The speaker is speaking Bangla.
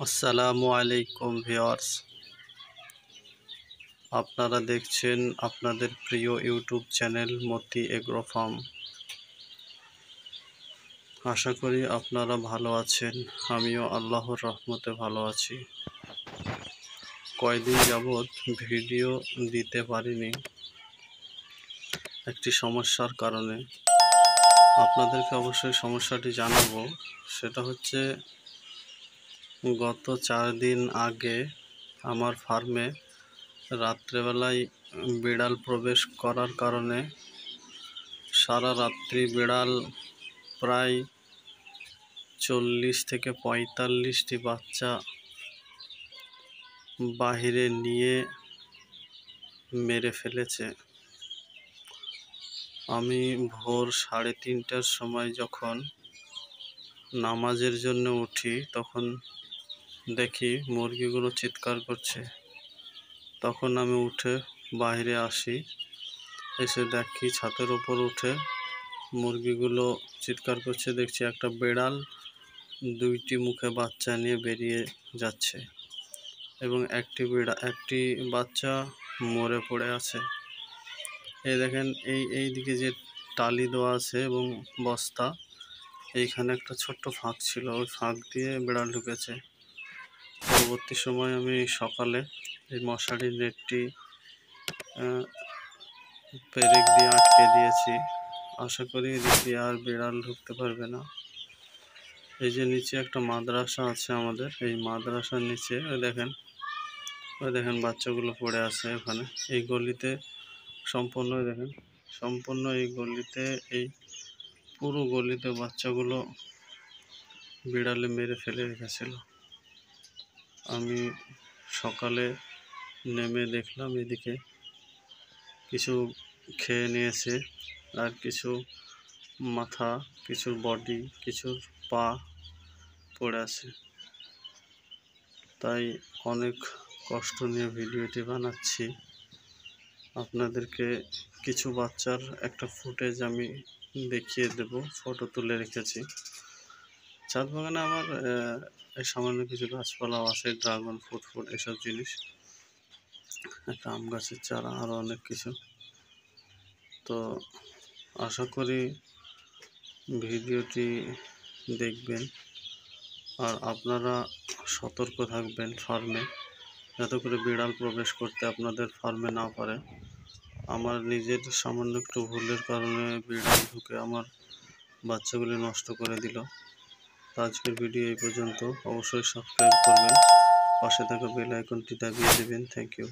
আসসালামু আলাইকুম ভিউয়ার্স, আপনারা দেখছেন আপনাদের প্রিয় ইউটিউব চ্যানেল মতি এগ্রো ফার্ম। আশা করি আপনারা ভালো আছেন। আমিও আল্লাহর রহমতে ভালো আছি। কয়দিন যাবৎ ভিডিও দিতে পারিনি একটি সমস্যার কারণে। আপনাদেরকে অবশ্যই সমস্যাটি জানাবো। সেটা হচ্ছে, গত 4 দিন আগে আমার ফার্মে রাত্রেবেলায় বিড়াল প্রবেশ করার কারণে সারা রাত্রি বিড়াল প্রায় 40 থেকে 45টি বাচ্চা বাহিরে নিয়ে মেরে ফেলেছে। আমি ভোর 3:30টার সময় যখন নামাজের জন্য উঠি, তখন দেখি মুরগিগুলো চিৎকার করছে। তখন আমি উঠে বাইরে আসি, এসে দেখি ছাদের উপর উঠে মুরগিগুলো চিৎকার করছে। দেখছি একটা বিড়াল 2টি মুখে বাচ্চা নিয়ে বেরিয়ে যাচ্ছে এবং একটি বাচ্চা মরে পড়ে আছে। এই দেখেন, এই দিকে যে টালি দেওয়া আছে এবং বস্তা, এইখানে একটা ছোট্ট ফাঁক ছিল, ওই ফাঁক দিয়ে বিড়াল ঢুকেছে। পরবর্তী সময় আমি সকালে এই মশারির নেটটি পেরেক দিয়ে আটকে দিয়েছি। আশা করি এদিক দিয়ে আর বিড়াল ঢুকতে পারবে না। এই যে নিচে একটা মাদ্রাসা আছে আমাদের, এই মাদ্রাসার নিচে ওই দেখেন বাচ্চাগুলো পড়ে আছে ওখানে। এই গলিতে সম্পূর্ণ এই গলিতে, এই পুরো গলিতে বাচ্চাগুলো বিড়ালে মেরে ফেলে রেখেছিল। আমি সকালে নেমে দেখলাম এদিকে কিছু খেয়ে নিয়েছে, আর কিছু মাথা, কিছুর বডি, কিছুর পা পড়ে আছে। তাই অনেক কষ্ট নিয়ে ভিডিওটি বানাচ্ছি। আপনাদেরকে কিছু বাচ্চার একটা ফুটেজ আমি দেখিয়ে দেব, ফটো তুলে রেখেছি। ছাদ বাগানে আমার এই সামান্য কিছু গাছপালাও আছে, ড্রাগন ফ্রুট এসব জিনিস, একটা আম গাছের চারা, আরও অনেক কিছু। তো আশা করি ভিডিওটি দেখবেন, আর আপনারা সতর্ক থাকবেন ফার্মে, যাতে করে বিড়াল প্রবেশ করতে আপনাদের ফার্মে না পারে। আমার নিজের সামান্য একটু ভুলের কারণে বিড়াল ঢুকে আমার বাচ্চাগুলি নষ্ট করে দিল। তো আজকের ভিডিও এই পর্যন্ত। অবশ্যই সাবস্ক্রাইব করবেন, পাশে থাকা বেল আইকনটি দাবিয়ে দেবেন। Thank you.